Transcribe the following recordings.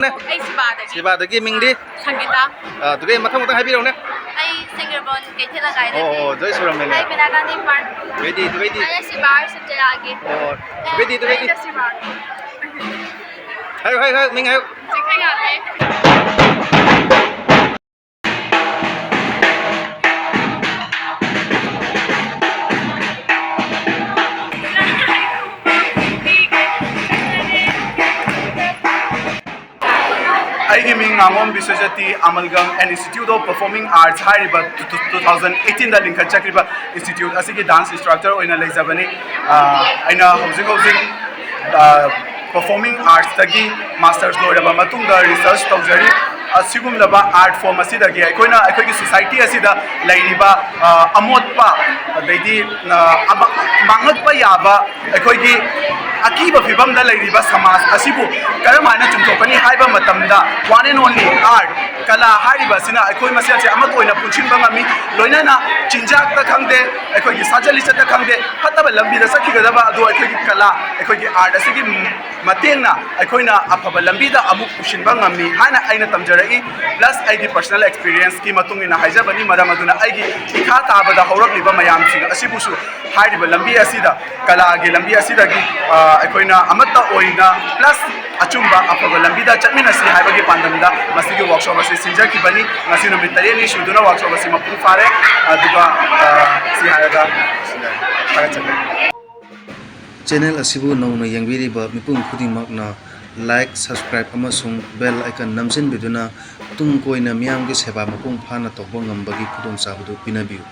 ꯑꯩ ꯁꯤꯕꯥꯗꯒꯤ ꯁꯤꯕꯥꯗꯒꯤ ꯃꯤꯡꯗꯤ ꯁꯪꯒꯤꯇꯥ ꯑꯗꯨꯒ ꯃꯊꯪ ꯍꯥꯏꯕꯤꯔꯛꯎꯅꯦ ꯑꯩ ꯁꯤꯡꯒꯔꯕꯣꯟ ꯀꯩꯊꯦꯜꯂꯒꯥꯏꯗꯒꯤ ꯑꯣ ꯖꯣꯏ ꯁꯨꯔꯝꯃꯦꯅꯦ ꯑꯩ ꯕꯤꯅꯥꯒꯥꯟꯙꯤ ꯄꯥꯔꯛ ꯗꯨꯕꯩꯗꯤ ꯑꯩꯅ ꯁꯤꯕꯥꯔ ꯁꯨꯞꯖꯌꯥꯒꯤ ꯑꯣ ꯗꯨꯕꯩꯗꯤ ꯑꯩꯅ ꯁꯤꯕꯥꯔ ꯍꯥꯏꯌꯨ ꯃꯤꯡ ꯍꯥꯏꯌꯨ ꯆꯤꯡꯈꯩꯉꯥꯟꯕꯤ ꯑꯩꯒꯤ ꯃꯤꯡ ꯉꯥꯉꯣꯝ ꯕꯤꯁ꯭ꯋꯖꯇꯤ ꯑꯃꯜꯒꯝ an institute of performing arts ꯍꯥꯏꯔꯤꯕ 2018ꯗ ꯂꯤꯡꯈꯠꯆꯈꯤꯕ ꯏꯟꯁꯇꯤꯇ꯭ꯌꯨꯠ ꯑꯁꯤꯒꯤ ꯗꯥꯟꯁ ꯏꯟꯁꯇ꯭ꯔꯛꯇꯔ ꯑꯣꯏꯅ ꯂꯩꯖꯕꯅꯤ ꯑꯩꯅ ꯍꯧꯖꯤꯛ ꯄꯔꯐꯣꯔꯃꯤꯡ ꯑꯥꯔꯠꯁꯇꯒꯤ ꯃꯥꯁꯇꯔꯁ ꯂꯣꯏꯔꯕ ꯃꯇꯨꯡꯗ ꯔꯤꯁꯔꯆ ꯇꯧꯖꯔꯤ ꯑꯁꯤꯒꯨꯝꯂꯕ ꯑꯥꯔꯠ ꯐꯣꯔꯝ ꯑꯁꯤꯗꯒꯤ ꯑꯩꯈꯣꯏꯒꯤ ꯁꯣꯁꯥꯏꯇꯤ ꯑꯁꯤꯗ ꯂꯩꯔꯤꯕ ꯑꯃꯣꯠꯄ ꯑꯗꯩꯗꯤ ꯃꯥꯡꯍꯟꯕ ꯌꯥꯕ ꯑꯩꯈꯣꯏꯒꯤ ꯑꯀꯤꯕ ꯐꯤꯕꯝꯗ ꯂꯩꯔꯤꯕ ꯁꯃꯥꯖ ꯑꯁꯤꯕꯨ ꯀꯔꯝꯍꯥꯏꯅ ꯆꯨꯝꯊꯣꯛꯀꯅꯤ ꯍꯥꯏꯕ ꯃꯇꯝꯗ ꯋꯥꯟ ꯑꯦꯟ ꯑꯣꯟꯂꯤ ꯑꯥꯔꯠ ꯀꯂꯥ ꯍꯥꯏꯔꯤꯕ ꯑꯁꯤꯅ ꯑꯩꯈꯣꯏ ꯃꯁꯦꯟꯁꯦ ꯑꯃꯠꯇ ꯑꯣꯏꯅ ꯄꯨꯟꯁꯤꯟꯕ ꯉꯝꯃꯤ ꯂꯣꯏꯅꯅ ꯆꯤꯟꯖꯥꯛꯇ ꯈꯪꯗꯦ ꯑꯩꯈꯣꯏꯒꯤ ꯁꯥꯖꯠ ꯂꯤꯆꯠꯇ ꯈꯪꯗꯦ ꯐꯠꯇꯕ ꯂꯝꯕꯤꯗ ꯆꯠꯈꯤꯒꯗꯕ ꯑꯗꯨ ꯑꯩꯈꯣꯏꯒꯤ ꯀꯂꯥ ꯑꯩꯈꯣꯏꯒꯤ ꯑꯥꯔꯠ ꯑꯁꯤꯒꯤ ꯃꯇꯦꯡꯅ ꯑꯩꯈꯣꯏꯅ ꯑꯐꯕ ꯂꯝꯕꯤꯗ ꯑꯃꯨꯛ ꯄꯨꯁꯤꯟꯕ ꯉꯝꯃꯤ ꯍꯥꯏꯅ ꯑꯩꯅ ꯇꯝꯖꯔꯛꯏ ꯄ꯭ꯂꯁ ꯑꯩꯒꯤ ꯄꯔꯁꯣꯅꯦꯜ ꯑꯦꯛꯁꯄꯤꯔꯤꯌꯦꯟꯁꯀꯤ ꯃꯇꯨꯡ ꯏꯟꯅ ꯍꯥꯏꯖꯕꯅꯤ ꯃꯔꯝ ꯑꯗꯨꯅ ꯑꯩꯒꯤ ꯏꯈꯥ ꯇꯥꯕꯗ ꯍꯧꯔꯛꯂꯤꯕ ꯃꯌꯥꯝꯁꯤꯡ ꯑꯁꯤꯕꯨꯁꯨ ꯍꯥꯏꯔꯤꯕ ꯂꯝꯕꯤ ꯑꯁꯤꯗ ꯀꯂꯥꯒꯤ ꯂꯝꯕꯤ ꯑꯁꯤꯗꯒꯤ ꯑꯩꯈꯣꯏꯅ ꯑꯃꯠꯇ ꯑꯣꯏꯅ ꯄ꯭ꯂꯁ ꯑꯆꯨꯝꯕ ꯑꯐꯕ ꯂꯝꯕꯤꯗ ꯆꯠꯃꯤꯟꯅꯁꯤ ꯍꯥꯏꯕꯒꯤ ꯄꯥꯟꯗꯝꯗ ꯃꯁꯤꯒꯤ ꯋꯥꯔꯛꯁꯣꯞ ꯑꯁꯤ ꯁꯤꯟꯖꯈꯤꯕꯅꯤ ꯉꯁꯤ ꯅꯨꯃꯤꯠ 9ꯅꯤ ꯁꯨꯗꯨꯅ ꯋꯥꯔꯛꯁꯣꯞ ꯑꯁꯤ ꯃꯄꯨꯡ ꯐꯥꯔꯦ ꯑꯗꯨꯒ ꯁꯤ ꯍꯥꯏꯔꯒ ꯊꯥꯒꯠꯆꯔꯤ ꯆꯦꯅꯦꯜ ꯑꯁꯤꯕꯨ ꯅꯧꯅ ꯌꯦꯡꯕꯤꯔꯤꯕ ꯃꯤꯄꯨꯝ ꯈꯨꯗꯤꯡꯃꯛꯅ ꯂꯥꯏꯛ ꯁꯕꯁꯀ꯭ꯔꯥꯏꯕ ꯑꯃꯁꯨꯡ ꯕꯦꯜ ꯑꯥꯏꯀꯟ ꯅꯝꯁꯤꯟꯕꯤꯗꯨꯅ ꯇꯨꯡ ꯀꯣꯏꯅ ꯃꯤꯌꯥꯝꯒꯤ ꯁꯦꯕꯥ ꯃꯄꯨꯡ ꯐꯥꯅ ꯇꯧꯕ ꯉꯝꯕꯒꯤ ꯈꯨꯗꯣꯡꯆꯥꯕꯗꯨ ꯄꯤꯅꯕꯤꯌꯨ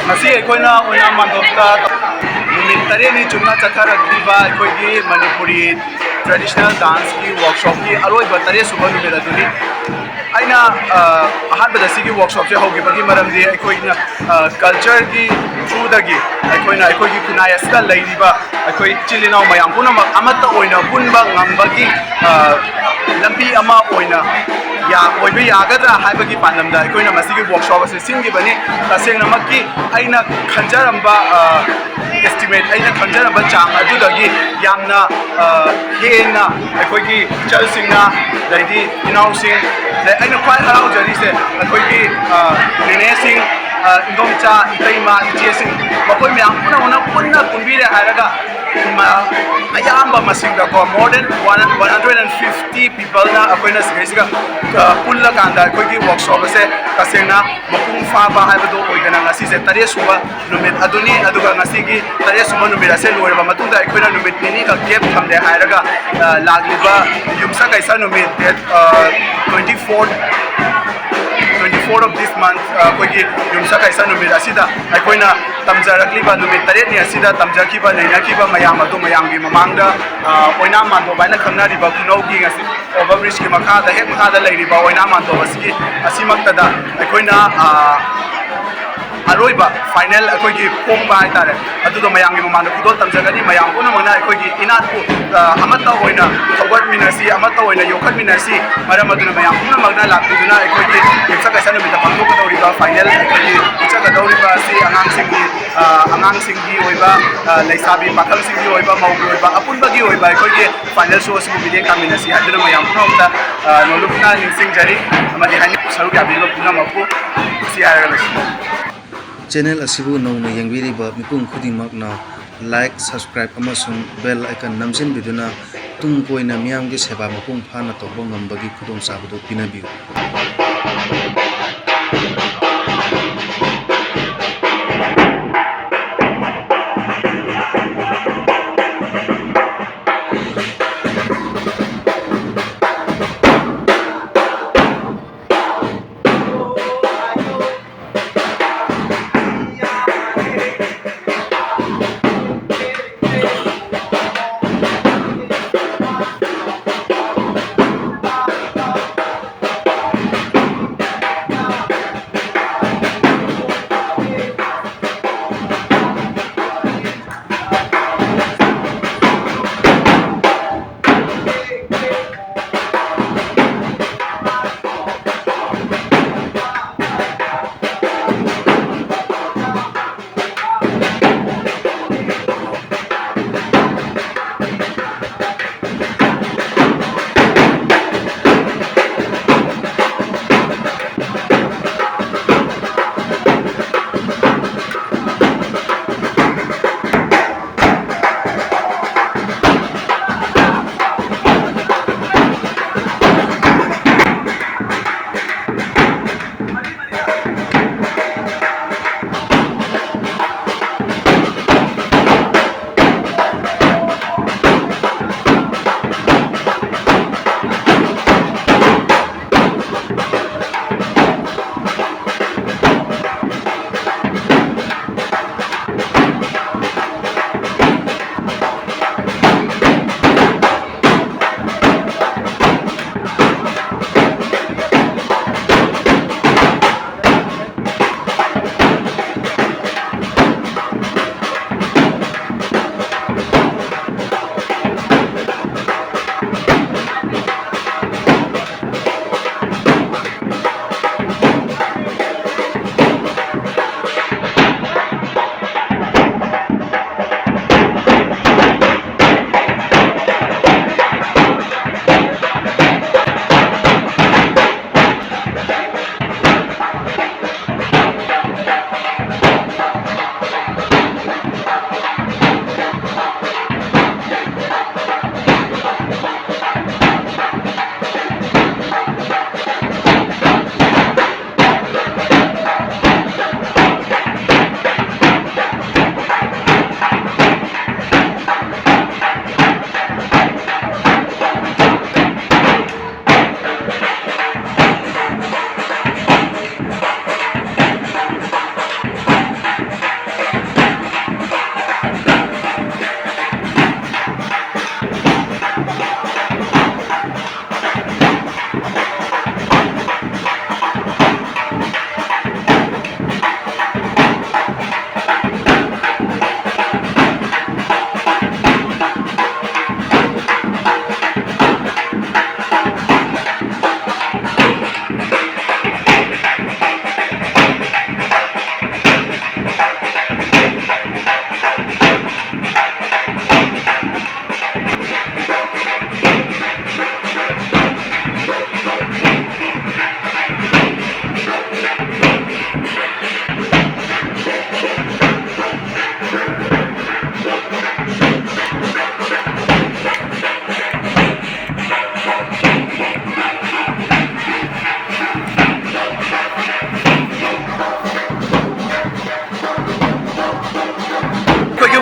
ꯉꯁꯤ ꯑꯩꯈꯣꯏꯅ ꯑꯣꯏꯅ ꯃꯥꯟꯗꯣꯞꯇ ꯅꯨꯃꯤꯠ 9ꯅꯤ ꯆꯨꯝꯅ ꯆꯠꯊꯔꯛꯂꯤꯕ ꯑꯩꯈꯣꯏꯒꯤ ꯃꯅꯤꯄꯨꯔꯤ ꯇ꯭ꯔꯦꯗꯤꯁꯅꯦꯜ ꯗꯥꯟꯁꯀꯤ ꯋꯥꯔꯛꯁꯣꯞꯀꯤ ꯑꯔꯣꯏꯕ 9ꯁꯨꯕ ꯅꯨꯃꯤꯠ ꯑꯗꯨꯅꯤ ꯑꯩꯅ ꯑꯍꯥꯟꯕꯗ ꯁꯤꯒꯤ ꯋꯥꯔꯛꯁꯣꯞꯁꯦ ꯍꯧꯈꯤꯕꯒꯤ ꯃꯔꯝꯗꯤ ꯑꯩꯈꯣꯏꯅ ꯀꯜꯆꯔꯒꯤ ꯊ꯭ꯔꯨꯗꯒꯤ ꯑꯩꯈꯣꯏꯅ ꯑꯩꯈꯣꯏꯒꯤ ꯈꯨꯟꯅꯥꯏ ꯑꯁꯤꯗ ꯂꯩꯔꯤꯕ ꯑꯩꯈꯣꯏ ꯏꯆꯤꯜ ꯏꯅꯥꯎ ꯃꯌꯥꯝ ꯄꯨꯝꯅꯃꯛ ꯑꯃꯠꯇ ꯑꯣꯏꯅ ꯄꯨꯟꯕ ꯉꯝꯕꯒꯤ ꯂꯝꯕꯤ ꯑꯃ ꯑꯣꯏꯅ यागद्रा हाइबगी पानमदा अखोइना मसिगी वर्कशॉप असे सिंगिबनी तसेंगनमक्की अइना खंजरंबा एस्टिमेट अइना खंजरंबा चांग अदुदगी यामना हेना अखोइगी चलसिंगना दैदी इनाउसिंग अइना ख्वाइ हराउजरिसे अखोइगी नेनेसिंग इंगोमचा इतैमा इचेसिंग मखोइ म्याम पुन्ना कुनबिरे हायरगा अयाम्बा मसिंग को मोर देन 150 people ना अखोइना सिगैसिगा पुल्ला कांदा अखोइगी वर्कशॉप से तसेंगना मपुंग फाबा हाइबदो ओइदना ngasi se tare suba numit aduni aduga ngasi gi tare suba numit ase loiraba matungda अखोइना numit nini ka gap thamde hairaga lagliba yumsa kaisa numit 24 of this month अखोइगी yumsa kaisa numit asida अखोइना तमजरक्लिबा numit tare ni asida तमजकिबा लेनाकिबा मयाम अदु मयामगी ममांगदा ओइना मानदो बाइना खंगनारिबा कुनौगी ngasi overbridge की मखादा हेक मखादा लेरिबा ओइना मानदो बसगी असिमक्तदा अखोइना अरोइबा final अखोइगी पोंबा हाइतारे अदुदो मयामगी ममांगदा खुदो तमजगनी मयाम पुनमना अखोइगी इनातपु अमत्ता ओइना खबर मिनसी अमत्ता ओइना योखत मिनसी मरम अदुना मयाम पुनमगना लाक्तुना अखोइगी यमसा कैसा नुमिता पांगदोकदौरिबा final अखोइगी इचगदौरिबा असि आंगांसिंगी ओइबा लैसाबी पाखलसिंगी ओइबा मौगी ओइबा अपुनबगी ओइबा अखोइगी final show असि million कामिनसी हादुना मयाम पुनमता नोलुपना निंसिंगजरी अमदि हानि सरुक याबिबा पुनमपु सियारगलस चैनल असिबु नौना यंगबिरिबा मिपुंग खुदिंगमकना लाइक सब्सक्राइब अमसुंग बेल आइकन नमजिनबिदुना तुंग कोइना मियामगे सेवा मपुंग फाना तौबा ngambagi khudongchabado pinabiu।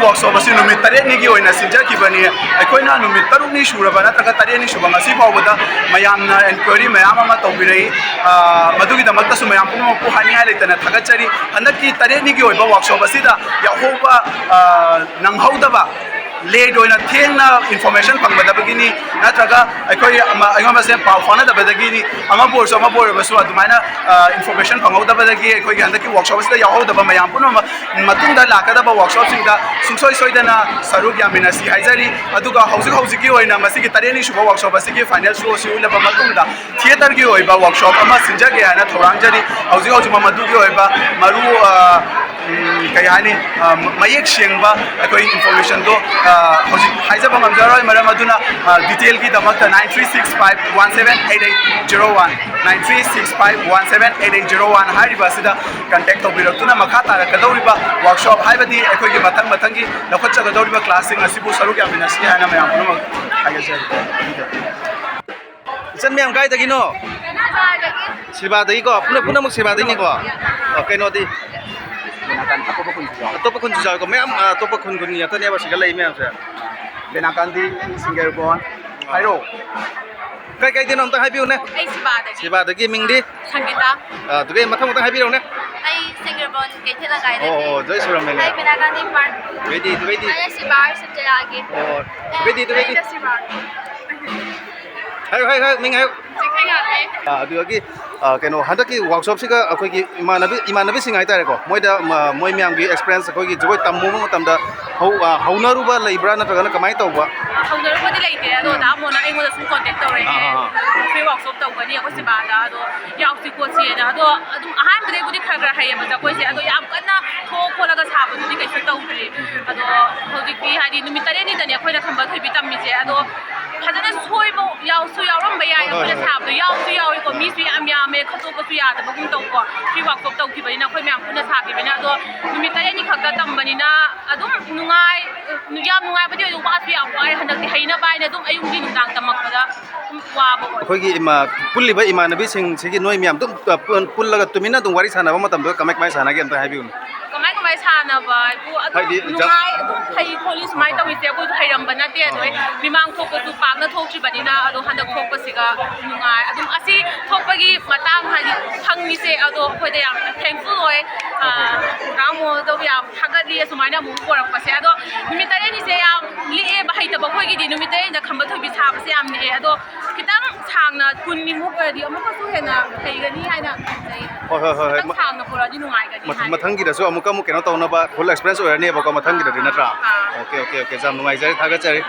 workshop asi numit taretni gi oina sinjakibani aikoina numit tarukni suraba natraga taretni suba ngasi fawbada mayamna enquiry mayam ama tawbirei madugi damakta su mayam puno pu hani hai leitana thagachari handaki taretni gi oiba workshop asida yahoba nanghaudaba late होना थेंगना information फंगबदबगिनी नत्रगा अखोई अयमा से पाव फानदबदगिनी अमा bore Basu अदुमाइना information फंगौदबदगी अखोई हंदकी workshop से याहोदब मयाम पुनो मतुंगदा लाकदब workshop सिंगदा सुंगसोय सोयदना सरुक यामिनसी हाइजरी अदुगा हौजिकी होइना मसिगी तरेनी शुभ workshop असिगी final show सिउलबा मतुंगदा theatre की होइबा workshop अमा सिंजगे हाना थोरांगजरी हौजिक मदुगी होइबा मरु कई हानी मयेक शेंगबा अखोई इन्फॉर्मेशन दो हाइजब ngамजरoi मरम अदुना डिटेल की दमक 9365178801 9365178801 हारिबा सिदा कांटेक्ट तौबिरक्तुना मखा तारकदौरिबा वर्कशॉप हाइबदी अखोई मथंगी लखोचगदौरिबा क्लासिंग असिबु सरुक यामिनसी हाना मयाम पुनम हाइजर सन मैम काय तगिनो सिबा दई को पुनः मुक सिबा दई नि को कइनो दि अतोप खुन जाय को मैम अतोप खुन खुन या तने बसिगा लई मैम से बेनाकांदी सिंगर बोन हाइरो काय काय दिन हमता हाइबिउ ने ꯑꯩ ꯁꯤꯕꯥꯗꯒꯤ सिबा दगी मिंगदी ꯁꯪꯒꯤꯇꯥ दुगे मथंग मथंग हाइबिउ ने ꯑꯩ ꯁꯤꯡꯒꯔꯕꯣꯟ ꯀꯩꯊꯦꯜ ꯂꯩꯀꯥꯏꯗꯒꯤ ओ जय सुरम ꯑꯩ ने ꯕꯤꯅꯥꯀꯥꯟꯗꯤ ꯄꯥꯔꯛ वेदी ꯑꯩ ꯁꯤꯕꯥꯔ ꯁꯨꯖꯌꯥꯒꯤ ओ वेदी ꯑꯩ ꯁꯤꯕꯥꯔ हाय मिंग हाय ꯆꯤꯡꯈꯩꯉꯥꯟꯕꯤ ꯑꯗꯨꯒꯤ ꯀꯩꯅꯣ ꯍꯟꯗꯛꯀꯤ ꯋꯥꯔꯛꯁꯣꯞꯁꯤꯒ ꯑꯩꯈꯣꯏꯒꯤ ꯏꯃꯥꯟꯅꯕꯤꯁꯤꯡ ꯍꯥꯏꯇꯥꯔꯦꯀꯣ ꯃꯣꯏꯗ ꯃꯣꯏ ꯃꯌꯥꯝꯒꯤ ꯑꯦꯛꯁꯄꯤꯔꯤꯌꯦꯟꯁ ꯑꯩꯈꯣꯏꯒꯤ ꯖꯒꯣꯏ ꯇꯝꯃꯨꯕ ꯃꯇꯝꯗ ꯍꯧꯅꯔꯨꯕ ꯂꯩꯕ꯭ꯔꯥ ꯅꯠꯇ꯭ꯔꯒꯅ ꯀꯃꯥꯏꯅ ꯇꯧꯕ ꯍꯧꯅꯔꯛꯄꯗꯤ ꯂꯩꯇꯦ ꯑꯗꯣ ꯗꯥꯃꯣꯅ ꯑꯩꯉꯣꯟꯗ ꯁꯨꯝ ꯀꯣꯟꯇꯦꯛ ꯇꯧꯔꯛꯑꯦ ꯐ꯭ꯔꯤ ꯋꯥꯔꯛꯁꯣꯞ ꯇꯧꯒꯅꯤ ꯑꯩꯈꯣꯏ ꯁꯤꯕꯥꯗ ꯑꯗꯣ ꯌꯥꯎꯁꯤ ꯈꯣꯠꯁꯤꯅ ꯑꯗꯣ ꯑꯗꯨꯝ ꯑꯍꯥꯟꯕꯗꯒꯤꯕꯨꯗꯤ ꯈꯔ ꯍꯩꯌꯦꯕ ꯖꯒꯣꯏꯁꯦ ꯑꯗꯣ ꯌꯥꯝ ꯀꯟꯅ ꯊꯣꯛ ꯈꯣꯠꯂꯒ ꯁꯥꯕꯗꯨꯗꯤ ꯀꯩꯁꯨ ꯇꯧꯗ꯭ꯔꯤ ꯑꯗꯣ ꯍꯧꯖꯤꯛꯇꯤ ꯍꯥꯏꯗꯤ ꯅꯨꯃꯤꯠ 9ꯅꯤꯗꯅꯤ ꯑꯩꯈꯣꯏꯅ ꯈꯝꯕ ꯊꯣꯏꯕꯤ ꯇꯝꯃꯤꯁꯦ ꯑꯗꯣ ꯐꯖꯅ ꯁꯣꯏꯕ ꯌꯥꯎꯔꯝꯕ ꯌꯥꯏ ꯑꯩꯈꯣꯏꯅ ꯁꯥꯕꯗꯣ ꯌꯥꯎꯏꯀꯣ ꯃꯤꯁꯨ ꯌꯥꯝꯃꯦ ꯈꯠꯇꯣꯛꯄꯁꯨ ꯌꯥꯗꯕꯒꯨꯝ ꯇꯧꯀꯣ ꯐ꯭री ꯋꯥꯔꯛꯁꯣꯞ ꯇꯧꯈꯤꯕꯅꯤꯅ ꯑꯩꯈꯣꯏ ꯃꯌꯥꯝ ꯄꯨꯟꯅ ꯁꯥꯈꯤꯕꯅꯤꯅ ꯑꯗꯣ ꯅꯨꯃꯤꯠ 9ꯅꯤ ꯈꯛꯇ ꯇꯝꯕꯅꯤ나 ꯑꯗꯨꯝ ꯌꯥꯝ ꯅꯨꯡꯉꯥꯏꯕꯗꯤ ꯑꯣꯏ ꯋꯥꯁꯨ ꯌꯥꯝ ꯋꯥꯏ ꯍꯟꯗꯛꯇꯤ ꯍꯩꯅꯕ ꯍꯥꯏꯅ ꯑꯗꯨꯝ ꯑꯌꯨꯛꯀꯤ ꯅꯨꯡꯗꯥꯡ ꯇꯝꯃꯛꯄꯗ वाबो अखोगी पुल्लिबा इमानबी सिंग सिगी नोय मियाम तुम पुल्लगा तुमिना तुम वारी सानाबा मतम कमाय कमाय सानागे अंत हाबिउन कमाय सानाबा नुंगाय फै खोली सुमाय तविसे को हैरम बनाते अदोय बिमांग थोकसु पागना थोक्सिबनिना अदो हंदक थोकसिगा नुंगाय अदुम असि थोकपगी मतांग हादि फंगनिसे अदो खोयदा याम थैंकफुल होय रामो दो याम थागदि सुमायना मु पोरपसे अदो निमित 9 से याम लिए बहाइतबा खोयगिदि निमित 9 दा खंबा थोबि साबसे याम ने अदो खितांग सांगना कुन्नि मुकदि अमुकसु हेना हैगनि हायना होय सांगना पुरादि नुंगायगनि मथंगिदसु अमुक अमुक केनो तौनबा फुल एक्सपीरियंस ओरने बको मथंगिदि नत्रा ओके जाम नुंगायजरे थागचरी